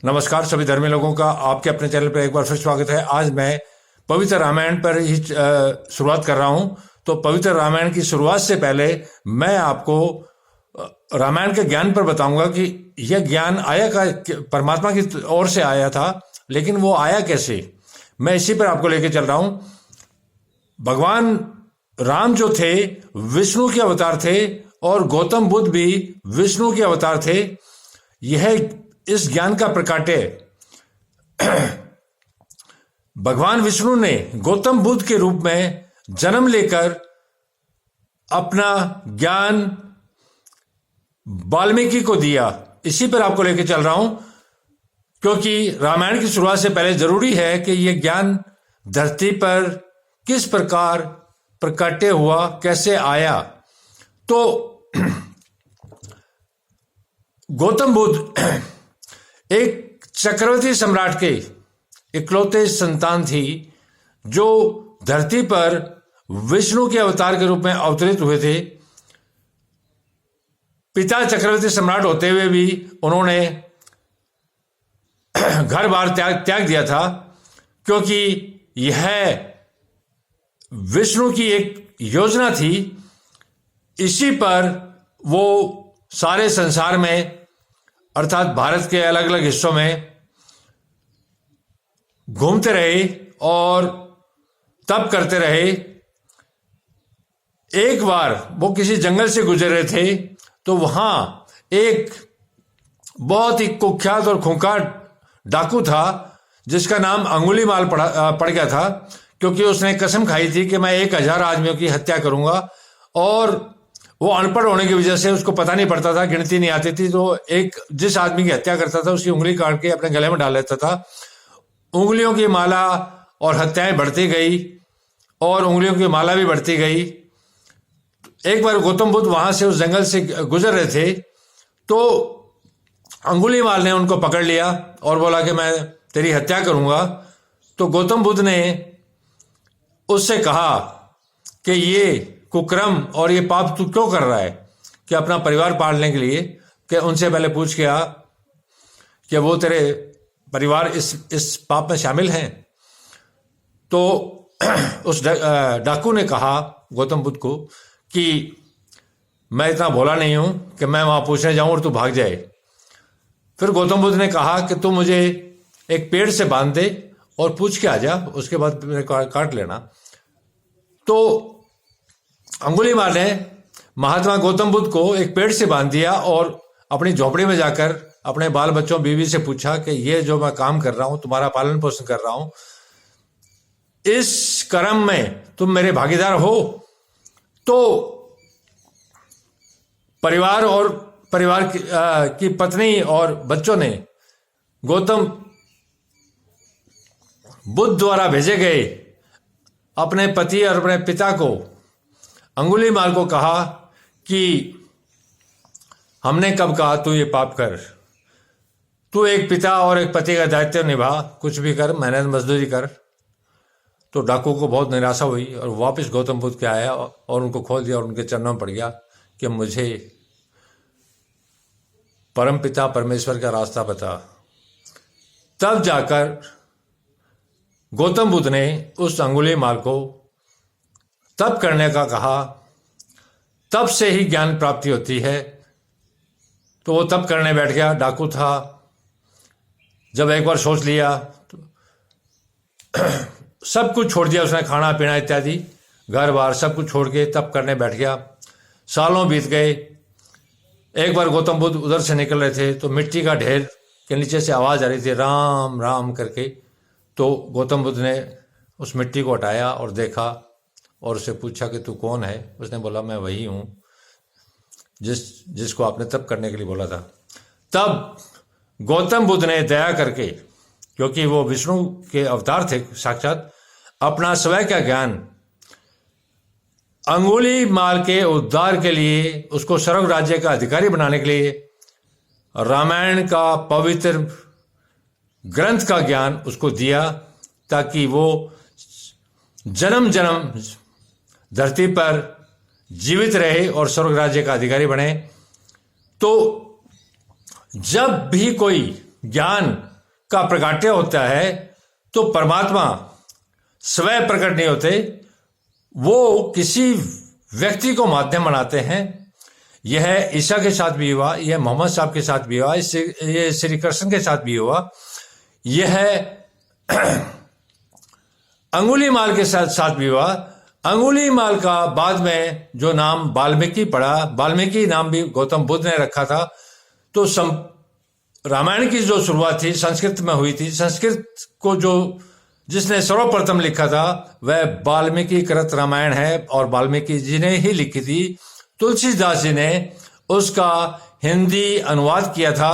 नमस्कार सभी धर्मी लोगों का आपके अपने चैनल पर एक बार फिर स्वागत है। आज मैं पवित्र रामायण पर ही शुरुआत कर रहा हूं। तो पवित्र रामायण की शुरुआत से पहले मैं आपको रामायण के ज्ञान पर बताऊंगा कि यह ज्ञान आया का परमात्मा की ओर से आया था, लेकिन वो आया कैसे, मैं इसी पर आपको लेके चल रहा हूं। भगवान राम जो थे विष्णु के अवतार थे और गौतम बुद्ध भी विष्णु के अवतार थे। यह इस ज्ञान का प्रकाट्य भगवान विष्णु ने गौतम बुद्ध के रूप में जन्म लेकर अपना ज्ञान वाल्मीकि को दिया। इसी पर आपको लेकर चल रहा हूं, क्योंकि रामायण की शुरुआत से पहले जरूरी है कि यह ज्ञान धरती पर किस प्रकार प्रकटे हुआ, कैसे आया। तो गौतम बुद्ध एक चक्रवर्ती सम्राट के इकलौते संतान थी, जो धरती पर विष्णु के अवतार के रूप में अवतरित हुए थे। पिता चक्रवर्ती सम्राट होते हुए भी उन्होंने घर बार त्याग दिया था, क्योंकि यह विष्णु की एक योजना थी। इसी पर वो सारे संसार में अर्थात भारत के अलग अलग हिस्सों में घूमते रहे और तप करते रहे। एक बार वो किसी जंगल से गुजर रहे थे, तो वहां एक बहुत ही कुख्यात और खूंखार डाकू था, जिसका नाम अंगुलीमाल पड़ गया था, क्योंकि उसने कसम खाई थी कि मैं 1000 आदमियों की हत्या करूंगा। और वो अनपढ़ होने की वजह से उसको पता नहीं पड़ता था, गिनती नहीं आती थी। तो एक जिस आदमी की हत्या करता था उसकी उंगली काट के अपने गले में डाल लेता था। उंगलियों की माला और हत्याएं बढ़ती गई और उंगलियों की माला भी बढ़ती गई। एक बार गौतम बुद्ध वहां से उस जंगल से गुजर रहे थे, तो अंगुलीमाल ने उनको पकड़ लिया और बोला कि मैं तेरी हत्या करूंगा। तो गौतम बुद्ध ने उससे कहा कि ये कुकर्म और ये पाप तू क्यों कर रहा है, कि अपना परिवार पालने के लिए, कि उनसे पहले पूछ के आ कि वो तेरे परिवार इस पाप में शामिल हैं। तो उस डाकू ने कहा गौतम बुद्ध को कि मैं इतना भोला नहीं हूं कि मैं वहां पूछने जाऊं और तू भाग जाए। फिर गौतम बुद्ध ने कहा कि तू मुझे एक पेड़ से बांध दे और पूछ के आ जा, उसके बाद मेरे काट लेना। तो अंगुलीमाल ने महात्मा गौतम बुद्ध को एक पेड़ से बांध दिया और अपनी झोपड़ी में जाकर अपने बाल बच्चों बीवी से पूछा कि ये जो मैं काम कर रहा हूं, तुम्हारा पालन पोषण कर रहा हूं, इस कर्म में तुम मेरे भागीदार हो। तो परिवार की पत्नी और बच्चों ने गौतम बुद्ध द्वारा भेजे गए अपने पति और अपने पिता को, अंगुलीमाल को कहा कि हमने कब कहा तू ये पाप कर, तू एक पिता और एक पति का दायित्व निभा, कुछ भी कर, मेहनत मजदूरी कर। तो डाकू को बहुत निराशा हुई और वापस गौतम बुद्ध के आया और उनको खोल दिया और उनके चरणों में पड़ गया कि मुझे परम पिता परमेश्वर का रास्ता बता। तब जाकर गौतम बुद्ध ने उस अंगुलीमाल को तप करने का कहा। तप से ही ज्ञान प्राप्ति होती है। तो वो तप करने बैठ गया। डाकू था, जब एक बार सोच लिया तो सब कुछ छोड़ दिया उसने, खाना पीना इत्यादि, घर बार सब कुछ छोड़ के तप करने बैठ गया। सालों बीत गए। एक बार गौतम बुद्ध उधर से निकल रहे थे, तो मिट्टी का ढेर के नीचे से आवाज आ रही थी, राम राम करके। तो गौतम बुद्ध ने उस मिट्टी को हटाया और देखा और उससे पूछा कि तू कौन है। उसने बोला मैं वही हूं जिसको आपने तप करने के लिए बोला था। तब गौतम बुद्ध ने दया करके, क्योंकि वो विष्णु के अवतार थे साक्षात, अपना स्वयं का ज्ञान अंगुलीमाल के उद्धार के लिए, उसको स्वर्ग राज्य का अधिकारी बनाने के लिए रामायण का पवित्र ग्रंथ का ज्ञान उसको दिया, ताकि वो जन्म जन्म धरती पर जीवित रहे और स्वर्ग राज्य का अधिकारी बने। तो जब भी कोई ज्ञान का प्रकाट्य होता है तो परमात्मा स्वयं प्रकट नहीं होते, वो किसी व्यक्ति को माध्यम बनाते हैं। यह ईसा के साथ भी हुआ, यह मोहम्मद साहब के साथ भी हुआ, यह श्री कृष्ण के साथ भी हुआ, यह अंगुलीमाल के साथ भी हुआ। अंगुलीमाल का बाद में जो नाम वाल्मीकि पड़ा, वाल्मीकि नाम भी गौतम बुद्ध ने रखा था। तो रामायण की जो शुरुआत थी संस्कृत में हुई थी। संस्कृत को जिसने सर्वप्रथम लिखा था वह वाल्मीकि कृत रामायण है और वाल्मीकि जी ने ही लिखी थी। तुलसीदास जी ने उसका हिंदी अनुवाद किया था।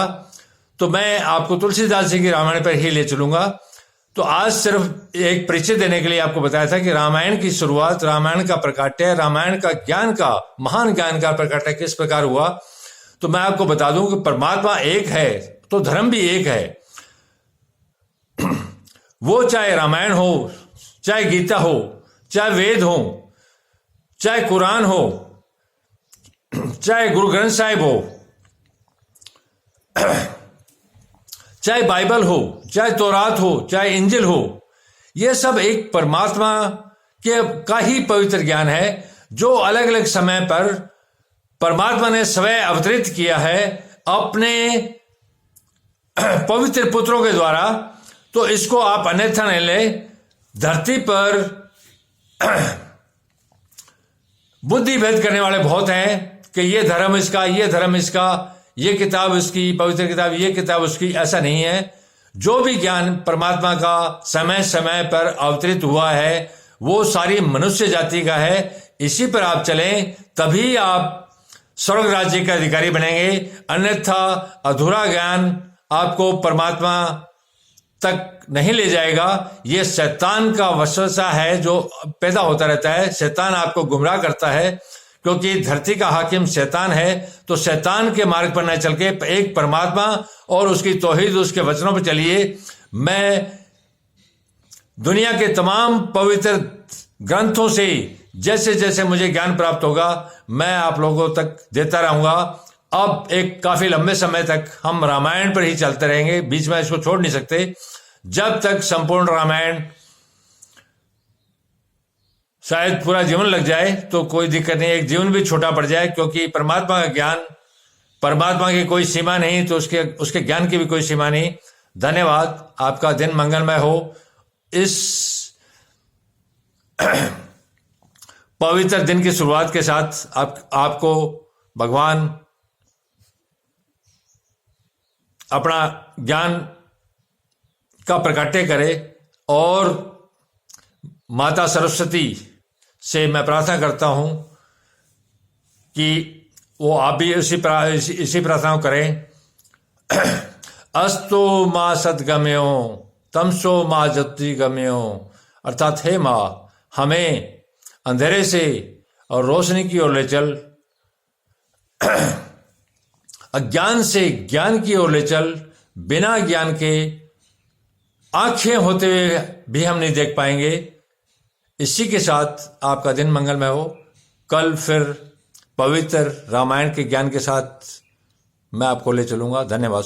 तो मैं आपको तुलसीदास जी की रामायण पर ही ले चलूंगा। तो आज सिर्फ एक परिचय देने के लिए आपको बताया था कि रामायण की शुरुआत, रामायण का प्रकाट्य, रामायण का ज्ञान का, महान ज्ञान का प्रकाट्य किस प्रकार हुआ। तो मैं आपको बता दूं कि परमात्मा एक है तो धर्म भी एक है। वो चाहे रामायण हो, चाहे गीता हो, चाहे वेद हो, चाहे कुरान हो, चाहे गुरु ग्रंथ साहिब हो, चाहे बाइबल हो, चाहे तौरात हो, चाहे इंजिल हो, यह सब एक परमात्मा का ही पवित्र ज्ञान है जो अलग अलग समय पर परमात्मा ने स्वयं अवतरित किया है अपने पवित्र पुत्रों के द्वारा। तो इसको आप अन्यथा नहीं ले। धरती पर बुद्धि भेद करने वाले बहुत हैं कि ये धर्म इसका, ये धर्म इसका, ये किताब इसकी, पवित्र किताब, ये किताब उसकी। ऐसा नहीं है। जो भी ज्ञान परमात्मा का समय समय पर अवतरित हुआ है वो सारी मनुष्य जाति का है। इसी पर आप चलें तभी आप स्वर्ग राज्य के अधिकारी बनेंगे। अन्यथा अधूरा ज्ञान आपको परमात्मा तक नहीं ले जाएगा। ये शैतान का वसवसा है जो पैदा होता रहता है। शैतान आपको गुमराह करता है क्योंकि धरती का हाकिम शैतान है। तो शैतान के मार्ग पर न चल के एक परमात्मा और उसकी तौहीद, उसके वचनों पर चलिए। मैं दुनिया के तमाम पवित्र ग्रंथों से जैसे जैसे मुझे ज्ञान प्राप्त होगा मैं आप लोगों तक देता रहूंगा। अब एक काफी लंबे समय तक हम रामायण पर ही चलते रहेंगे, बीच में इसको छोड़ नहीं सकते। जब तक संपूर्ण रामायण, शायद पूरा जीवन लग जाए तो कोई दिक्कत नहीं, एक जीवन भी छोटा पड़ जाए, क्योंकि परमात्मा का ज्ञान, परमात्मा की कोई सीमा नहीं तो उसके ज्ञान की भी कोई सीमा नहीं। धन्यवाद। आपका दिन मंगलमय हो। इस पवित्र दिन की शुरुआत के साथ आपको भगवान अपना ज्ञान का प्रकाट्य करे और माता सरस्वती से मैं प्रार्थना करता हूं कि वो आप भी इसी प्रार्थना करें। अस्तो मां सद्गम्यो तमसो मां ज्योतिर्गम्यो, अर्थात हे मां हमें अंधेरे से और रोशनी की ओर ले चल, अज्ञान से ज्ञान की ओर ले चल। बिना ज्ञान के आंखें होते हुए भी हम नहीं देख पाएंगे। इसी के साथ आपका दिन मंगलमय हो। कल फिर पवित्र रामायण के ज्ञान के साथ मैं आपको ले चलूंगा। धन्यवाद।